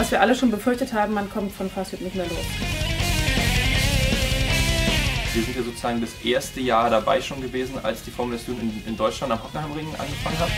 was wir alle schon befürchtet haben, man kommt von Fast Food nicht mehr los. Wir sind ja sozusagen das erste Jahr dabei schon gewesen, als die Formula Student in Deutschland am Hockenheimring angefangen hat.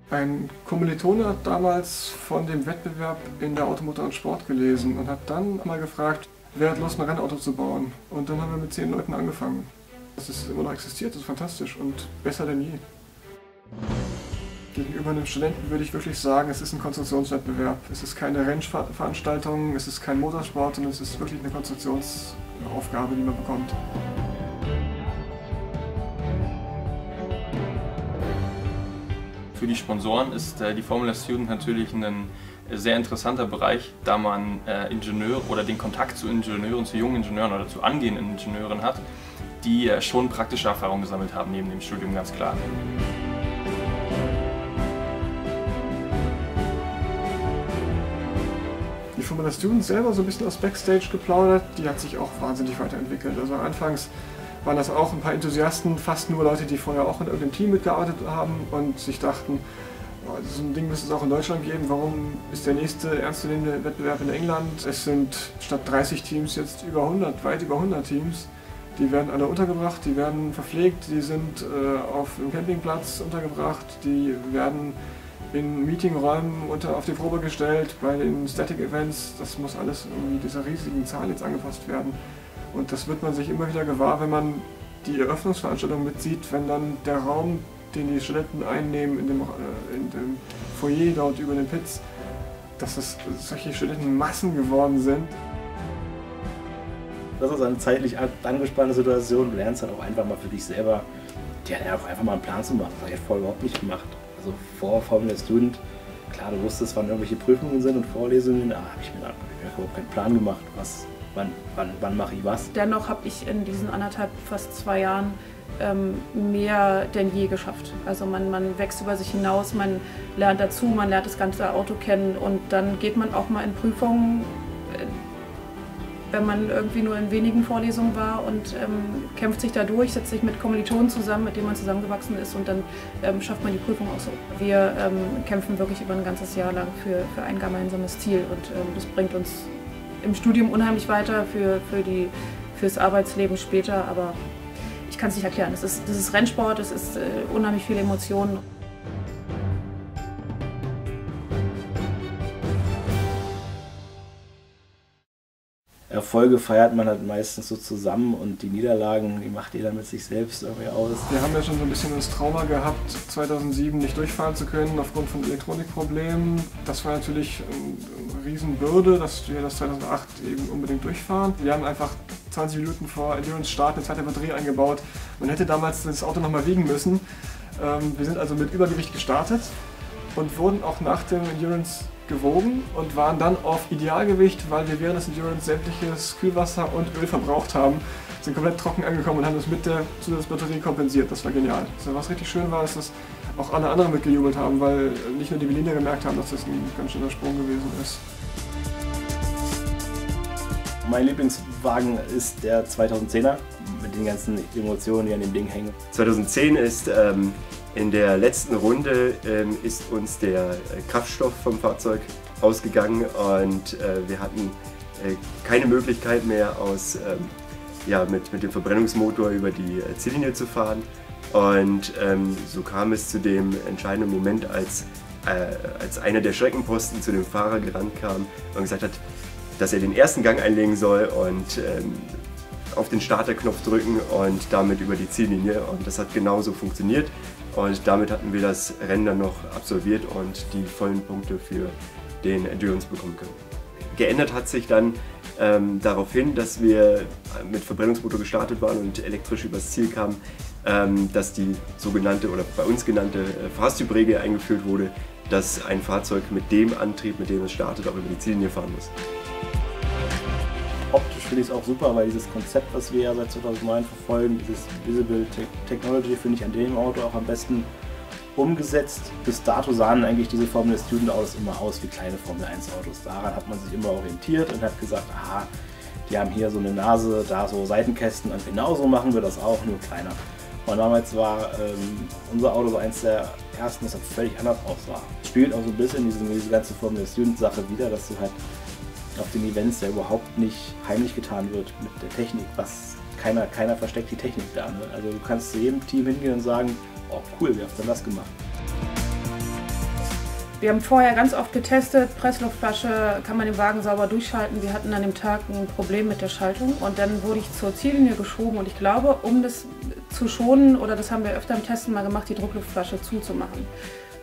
Ein Kommilitone hat damals von dem Wettbewerb in der Automotor und Sport gelesen und hat dann mal gefragt, wer hat Lust, ein Rennauto zu bauen? Und dann haben wir mit 10 Leuten angefangen. Dass es immer noch existiert, ist fantastisch und besser denn je. Gegenüber einem Studenten würde ich wirklich sagen, es ist ein Konstruktionswettbewerb. Es ist keine Rennveranstaltung, es ist kein Motorsport, sondern es ist wirklich eine Konstruktionsaufgabe, die man bekommt. Für die Sponsoren ist die Formula Student natürlich ein sehr interessanter Bereich, da man Ingenieure oder den Kontakt zu Ingenieuren, zu jungen Ingenieuren oder zu angehenden Ingenieuren hat, die schon praktische Erfahrung gesammelt haben neben dem Studium, ganz klar. Die Formula Student selber so ein bisschen aus Backstage geplaudert, die hat sich auch wahnsinnig weiterentwickelt. Also anfangs waren das auch ein paar Enthusiasten, fast nur Leute, die vorher auch in irgendeinem Team mitgearbeitet haben und sich dachten, oh, so ein Ding müsste es auch in Deutschland geben, warum ist der nächste ernstzunehmende Wettbewerb in England? Es sind statt 30 Teams jetzt über 100, weit über 100 Teams. Die werden alle untergebracht, die werden verpflegt, die sind auf dem Campingplatz untergebracht, die werden in Meetingräumen auf die Probe gestellt, bei den Static Events. Das muss alles irgendwie dieser riesigen Zahl jetzt angepasst werden. Und das wird man sich immer wieder gewahr, wenn man die Eröffnungsveranstaltung mitsieht, wenn dann der Raum, den die Studenten einnehmen in dem Foyer dort über den Pits, dass es solche Studentenmassen geworden sind. Das ist eine zeitlich angespannte Situation. Du lernst dann auch einfach mal für dich selber, auch einfach mal einen Plan zu machen. Das habe ich vorher überhaupt nicht gemacht. Also vor Formula Student, klar, du wusstest, wann irgendwelche Prüfungen sind und Vorlesungen, aber habe ich mir überhaupt keinen Plan gemacht, wann mache ich was. Dennoch habe ich in diesen fast 2 Jahren mehr denn je geschafft. Also man wächst über sich hinaus, man lernt dazu, man lernt das ganze Auto kennen und dann geht man auch mal in Prüfungen, wenn man irgendwie nur in wenigen Vorlesungen war und kämpft sich da durch, setzt sich mit Kommilitonen zusammen, mit denen man zusammengewachsen ist und dann schafft man die Prüfung auch so. Wir kämpfen wirklich über ein ganzes Jahr lang für ein gemeinsames Ziel und das bringt uns im Studium unheimlich weiter fürs Arbeitsleben später, aber ich kann es nicht erklären. Das ist Rennsport, es ist unheimlich viele Emotionen. Erfolge feiert man halt meistens so zusammen und die Niederlagen, die macht jeder mit sich selbst irgendwie aus. Wir haben ja schon so ein bisschen das Trauma gehabt, 2007 nicht durchfahren zu können aufgrund von Elektronikproblemen. Das war natürlich eine Riesenbürde, dass wir das 2008 eben unbedingt durchfahren. Wir haben einfach 20 Minuten vor Endurance-Start eine zweite Batterie eingebaut. Man hätte damals das Auto nochmal wiegen müssen. Wir sind also mit Übergewicht gestartet und wurden auch nach dem Endurance gewogen und waren dann auf Idealgewicht, weil wir während des Endurance sämtliches Kühlwasser und Öl verbraucht haben, sind komplett trocken angekommen und haben das mit der Zusatzbatterie kompensiert. Das war genial. Also was richtig schön war, ist, dass auch alle anderen mitgejubelt haben, weil nicht nur die Berliner gemerkt haben, dass das ein ganz schöner Sprung gewesen ist. Mein Lieblingswagen ist der 2010er mit den ganzen Emotionen, die an dem Ding hängen. 2010 ist in der letzten Runde ist uns der Kraftstoff vom Fahrzeug ausgegangen und wir hatten keine Möglichkeit mehr mit dem Verbrennungsmotor über die Ziellinie zu fahren. Und so kam es zu dem entscheidenden Moment, als einer der Streckenposten zu dem Fahrer gerannt kam und gesagt hat, dass er den ersten Gang einlegen soll und auf den Starterknopf drücken und damit über die Ziellinie. Und das hat genauso funktioniert. Und damit hatten wir das Rennen dann noch absolviert und die vollen Punkte für den Endurance bekommen können. Geändert hat sich dann daraufhin, dass wir mit Verbrennungsmotor gestartet waren und elektrisch übers Ziel kamen, dass die sogenannte oder bei uns genannte Fahrstybregel eingeführt wurde, dass ein Fahrzeug mit dem Antrieb, mit dem es startet, auch über die Ziellinie fahren muss. Optisch finde ich es auch super, weil dieses Konzept, was wir ja seit 2009 verfolgen, dieses Visible Technology, finde ich an dem Auto auch am besten. umgesetzt. Bis dato sahen eigentlich diese Formula Student Autos immer aus wie kleine Formel 1 Autos. Daran hat man sich immer orientiert und hat gesagt, aha, die haben hier so eine Nase, da so Seitenkästen und genauso machen wir das auch, nur kleiner. Und damals war unser Auto so eins der ersten, das halt völlig anders aussah. Spielt auch so ein bisschen diese ganze Formula Student Sache wieder, dass du halt auf den Events ja überhaupt nicht heimlich getan wird mit der Technik, was keiner versteckt die Technik da. Ne? Also du kannst zu jedem Team hingehen und sagen, oh cool, wer hat denn das gemacht? Wir haben vorher ganz oft getestet, Pressluftflasche, kann man den Wagen sauber durchschalten. Wir hatten an dem Tag ein Problem mit der Schaltung und dann wurde ich zur Ziellinie geschoben und ich glaube, um das zu schonen, oder das haben wir öfter im Testen mal gemacht, die Druckluftflasche zuzumachen.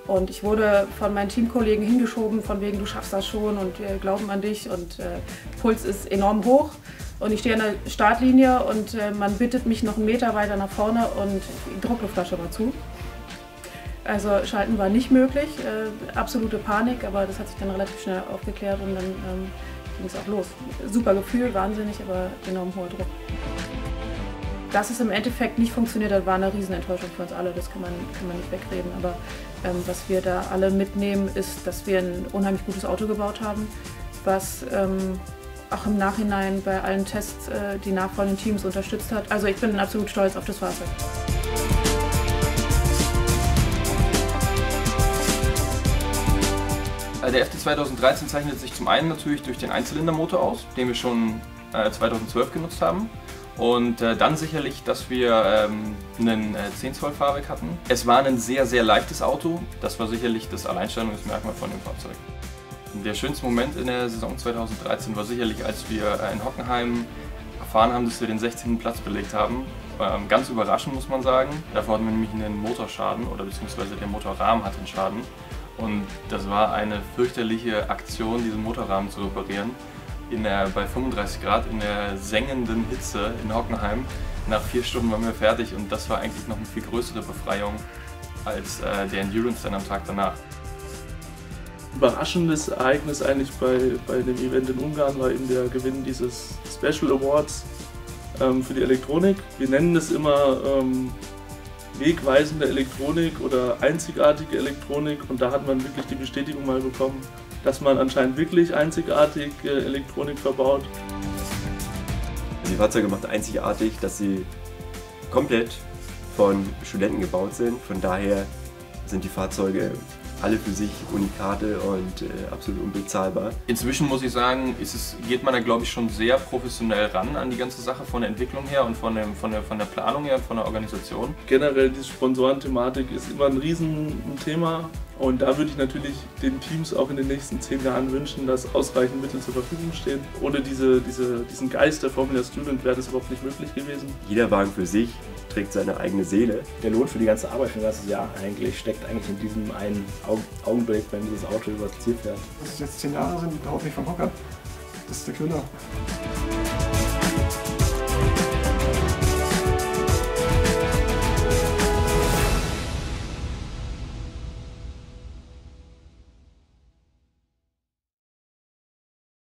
Und ich wurde von meinen Teamkollegen hingeschoben, von wegen, du schaffst das schon und wir glauben an dich und Puls ist enorm hoch. Und ich stehe an der Startlinie und man bittet mich noch einen Meter weiter nach vorne und die Druckluftflasche war zu. Also schalten war nicht möglich, absolute Panik, aber das hat sich dann relativ schnell aufgeklärt und dann ging es auch los. Super Gefühl, wahnsinnig, aber enorm hoher Druck. Dass es im Endeffekt nicht funktioniert hat, war eine Riesenenttäuschung für uns alle, das kann man nicht wegreden. Aber was wir da alle mitnehmen, ist, dass wir ein unheimlich gutes Auto gebaut haben, was auch im Nachhinein bei allen Tests die nachfolgenden Teams unterstützt hat. Also ich bin absolut stolz auf das Fahrzeug. Der FD 2013 zeichnet sich zum einen natürlich durch den Einzylindermotor aus, den wir schon 2012 genutzt haben. Und dann sicherlich, dass wir einen 10 Zoll Fahrwerk hatten. Es war ein sehr, sehr leichtes Auto. Das war sicherlich das Alleinstellungsmerkmal von dem Fahrzeug. Der schönste Moment in der Saison 2013 war sicherlich, als wir in Hockenheim erfahren haben, dass wir den 16. Platz belegt haben. Ganz überraschend, muss man sagen. Davor hatten wir nämlich einen Motorschaden, oder beziehungsweise der Motorrahmen hatte einen Schaden. Und das war eine fürchterliche Aktion, diesen Motorrahmen zu reparieren. Bei 35 Grad in der sengenden Hitze in Hockenheim. Nach 4 Stunden waren wir fertig und das war eigentlich noch eine viel größere Befreiung als der Endurance dann am Tag danach. Überraschendes Ereignis eigentlich bei dem Event in Ungarn war eben der Gewinn dieses Special Awards für die Elektronik. Wir nennen es immer wegweisende Elektronik oder einzigartige Elektronik und da hat man wirklich die Bestätigung mal bekommen, dass man anscheinend wirklich einzigartig Elektronik verbaut. Die Fahrzeuge macht einzigartig, dass sie komplett von Studenten gebaut sind. Von daher sind die Fahrzeuge alle für sich Unikate und absolut unbezahlbar. Inzwischen muss ich sagen, geht man da glaube ich schon sehr professionell ran an die ganze Sache von der Entwicklung her und von der Planung her, von der Organisation. Generell die Sponsorenthematik ist immer ein Riesenthema und da würde ich natürlich den Teams auch in den nächsten 10 Jahren wünschen, dass ausreichend Mittel zur Verfügung stehen. Ohne diesen Geist der Formula Student wäre das überhaupt nicht möglich gewesen. Jeder Wagen für sich trägt seine eigene Seele. Der Lohn für die ganze Arbeit für ein ganzes Jahr steckt eigentlich in diesem einen Augenblick, wenn dieses Auto übers Ziel fährt. Dass es jetzt 10 Jahre sind, haut nicht vom Hocker. Das ist der Knüller.